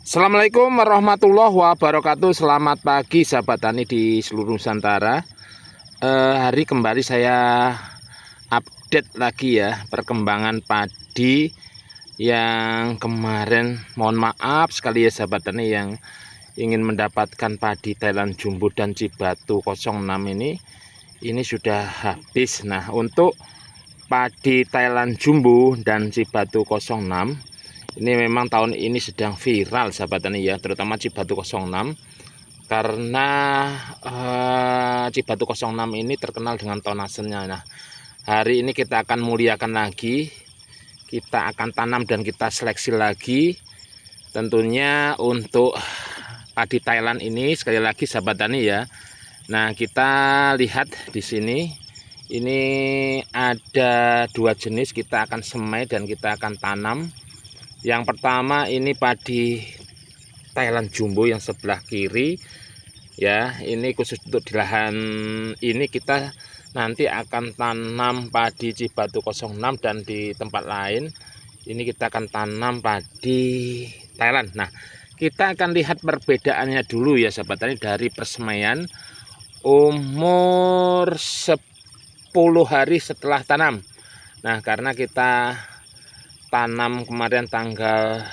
Assalamualaikum warahmatullahi wabarakatuh. Selamat pagi sahabat tani di seluruh Nusantara. Hari kembali saya update lagi ya perkembangan padi yang kemarin. Mohon maaf sekali ya sahabat tani yang ingin mendapatkan padi Thailand Jumbo dan Cibatu 06 ini sudah habis. Nah, untuk padi Thailand Jumbo dan Cibatu 06 ini memang tahun ini sedang viral sahabat tani ya, terutama Cibatu 06 karena Cibatu 06 ini terkenal dengan tonasennya. Nah, hari ini kita akan muliakan lagi, kita akan tanam dan kita seleksi lagi tentunya untuk padi Thailand ini. Sekali lagi sahabat tani ya. Nah, kita lihat di sini ini ada dua jenis, kita akan semai dan kita akan tanam. Yang pertama ini padi Thailand Jumbo yang sebelah kiri ya, ini khusus untuk di lahan ini. Kita nanti akan tanam padi Cibatu 06 dan di tempat lain ini kita akan tanam padi Thailand. Nah, kita akan lihat perbedaannya dulu ya sahabat tani dari persemaian umur 10 hari setelah tanam. Nah, karena kita tanam kemarin tanggal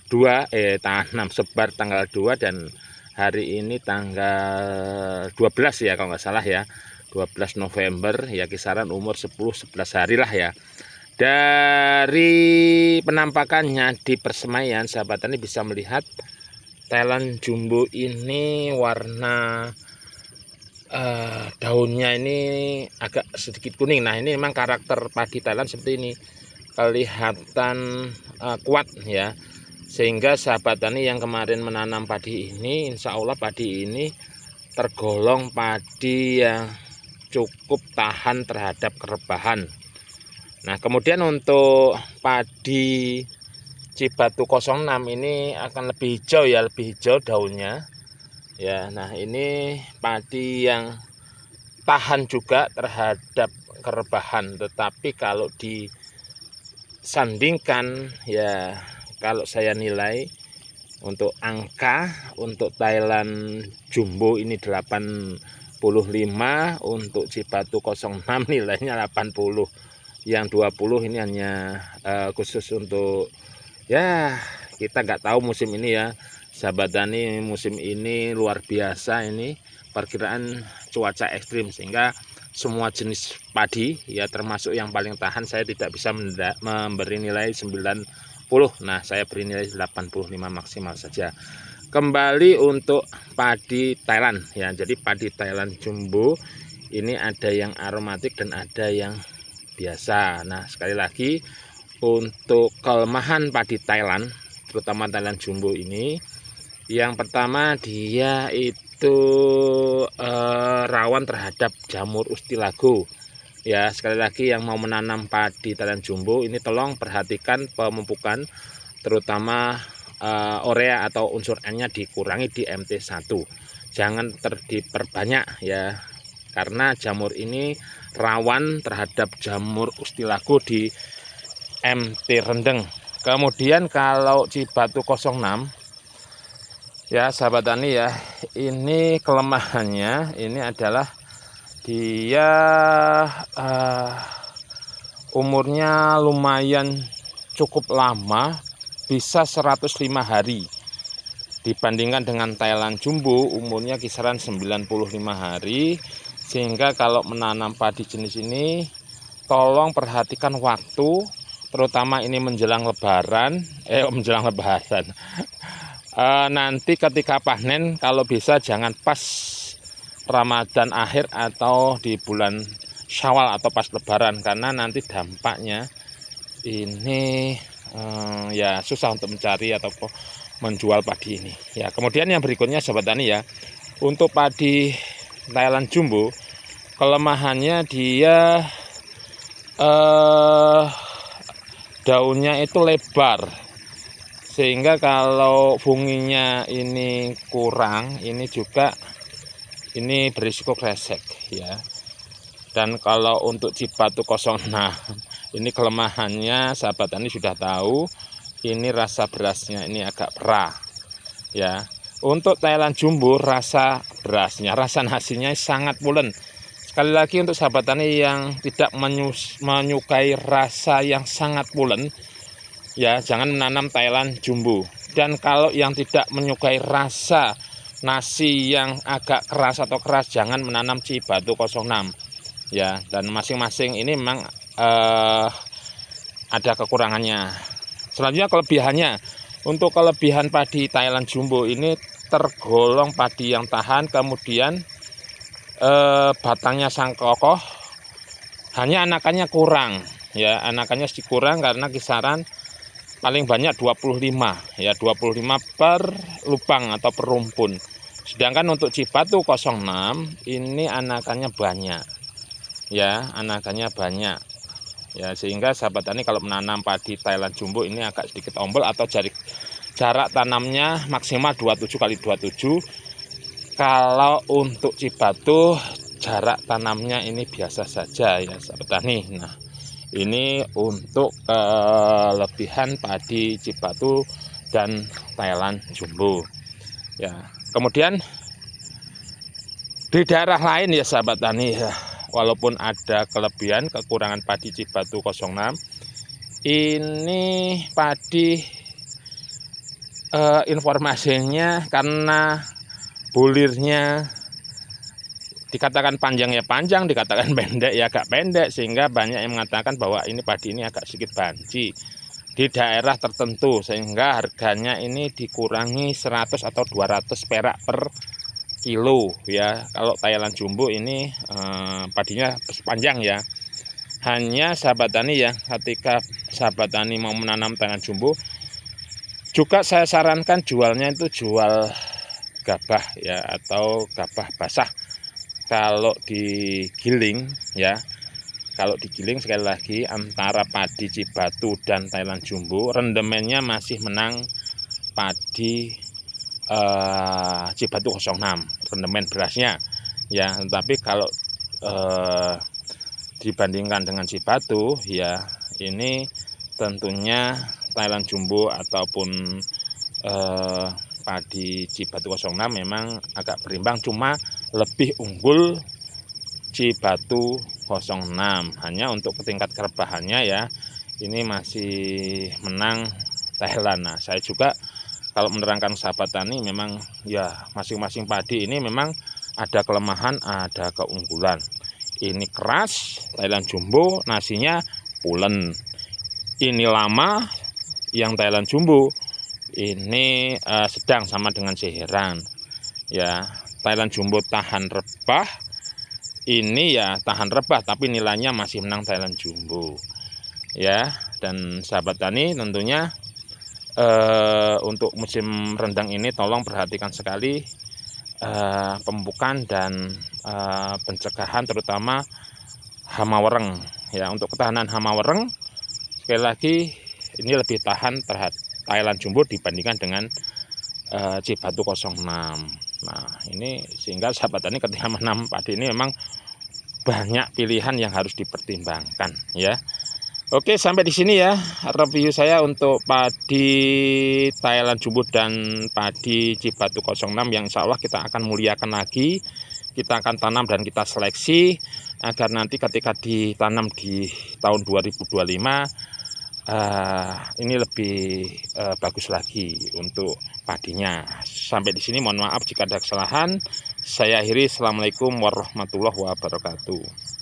2 tanam sebar tanggal 2 dan hari ini tanggal 12 ya kalau nggak salah ya, 12 November ya, kisaran umur 10-11 hari lah ya. Dari penampakannya di persemaian sahabat tani bisa melihat Thailand Jumbo ini warna daunnya ini agak sedikit kuning. Nah, ini memang karakter padi Thailand seperti ini, kelihatan kuat ya, sehingga sahabat tani yang kemarin menanam padi ini insya Allah padi ini tergolong padi yang cukup tahan terhadap kerebahan. Nah, kemudian untuk padi Cibatu 06 ini akan lebih hijau ya, lebih hijau daunnya ya. Nah, ini padi yang tahan juga terhadap kerebahan, tetapi kalau disandingkan ya, kalau saya nilai untuk angka untuk Thailand Jumbo ini 85, untuk Cibatu 06 nilainya 80. Yang 20 ini hanya khusus untuk ya, kita nggak tahu musim ini ya sahabat tani, musim ini luar biasa ini perkiraan cuaca ekstrim, sehingga semua jenis padi ya termasuk yang paling tahan saya tidak bisa memberi nilai 90. Nah, saya beri nilai 85 maksimal saja. Kembali untuk padi Thailand ya, jadi padi Thailand Jumbo ini ada yang aromatik dan ada yang biasa. Nah, sekali lagi untuk kelemahan padi Thailand terutama Thailand Jumbo ini, yang pertama dia itu rawan terhadap jamur ustilago ya. Sekali lagi yang mau menanam padi Thailand Jumbo ini tolong perhatikan pemupukan, terutama urea atau unsur N-nya dikurangi di MT1, jangan diperbanyak ya, karena jamur ini rawan terhadap jamur ustilago di MT rendeng. Kemudian kalau Cibatu 06 ya sahabat tani ya, ini kelemahannya ini adalah dia umurnya lumayan cukup lama, bisa 105 hari. Dibandingkan dengan Thailand Jumbo umurnya kisaran 95 hari. Sehingga kalau menanam padi jenis ini tolong perhatikan waktu, terutama ini menjelang lebaran, nanti ketika panen kalau bisa jangan pas Ramadan akhir atau di bulan Syawal atau pas lebaran, karena nanti dampaknya ini ya susah untuk mencari atau menjual padi ini ya. Kemudian yang berikutnya sahabat tani ya, untuk padi Thailand Jumbo kelemahannya dia daunnya itu lebar, sehingga kalau funginya ini kurang, ini juga ini berisiko kresek ya. Dan kalau untuk Cibatu 06 ini kelemahannya sahabat tani sudah tahu, ini rasa berasnya ini agak perah ya. Untuk Thailand Jumbo rasa berasnya, rasa nasinya sangat pulen. Sekali lagi untuk sahabat tani yang tidak menyukai rasa yang sangat pulen, ya jangan menanam Thailand Jumbo. Dan kalau yang tidak menyukai rasa nasi yang agak keras atau keras, jangan menanam Cibatu 06. Ya, dan masing-masing ini memang ada kekurangannya. Selanjutnya kelebihannya. Untuk kelebihan padi Thailand Jumbo ini tergolong padi yang tahan, kemudian batangnya sang kokoh, hanya anakannya kurang, ya anakannya sedikit kurang karena kisaran paling banyak 25, ya 25 per lubang atau per rumpun. Sedangkan untuk Cibatu 06 ini anakannya banyak, ya anakannya banyak, ya sehingga sahabat tani kalau menanam padi Thailand Jumbo ini agak sedikit ombol atau jarak tanamnya maksimal 27 kali 27. Kalau untuk Cibatu jarak tanamnya ini biasa saja ya sahabat tani. Nah, ini untuk kelebihan padi Cibatu dan Thailand Jumbo. Ya, kemudian di daerah lain ya sahabat tani ya, walaupun ada kelebihan kekurangan padi Cibatu 06, ini padi informasinya karena bulirnya dikatakan panjang ya panjang, dikatakan pendek ya agak pendek, sehingga banyak yang mengatakan bahwa ini padi ini agak sedikit banci di daerah tertentu, sehingga harganya ini dikurangi 100 atau 200 perak per kilo ya. Kalau Thailand Jumbo ini padinya panjang ya. Hanya sahabat tani ya, ketika sahabat tani mau menanam Thailand Jumbo, juga saya sarankan jualnya itu jual gabah ya, atau gabah basah. Kalau digiling ya, kalau digiling sekali lagi antara padi Cibatu dan Thailand Jumbo, rendemennya masih menang padi Cibatu 06, rendemen berasnya ya. Tapi kalau dibandingkan dengan Cibatu ya, ini tentunya Thailand Jumbo ataupun padi Cibatu 06 memang agak berimbang, cuma lebih unggul Cibatu 06. Hanya untuk tingkat kerebahannya ya, ini masih menang Thailand. Nah, saya juga kalau menerangkan sahabat tani, memang ya masing-masing padi ini memang ada kelemahan, ada keunggulan. Ini keras Thailand Jumbo, nasinya pulen. Ini lama yang Thailand Jumbo, ini sedang sama dengan Seheran ya. Thailand Jumbo tahan rebah, ini ya tahan rebah tapi nilainya masih menang Thailand Jumbo ya. Dan sahabat tani tentunya untuk musim rendang ini tolong perhatikan sekali pemupukan dan pencegahan, terutama hama wereng ya. Untuk ketahanan hama wereng, sekali lagi ini lebih tahan terhadap Thailand Jumbo dibandingkan dengan Cibatu 06. Nah, ini sehingga sahabat tani ketika menanam padi ini memang banyak pilihan yang harus dipertimbangkan ya. Oke, sampai di sini ya review saya untuk padi Thailand Jumbo dan padi Cibatu 06 yang insya Allah kita akan muliakan lagi. Kita akan tanam dan kita seleksi agar nanti ketika ditanam di tahun 2025 ini lebih bagus lagi untuk padinya. Sampai di sini mohon maaf jika ada kesalahan. Saya akhiri. Assalamualaikum warahmatullahi wabarakatuh.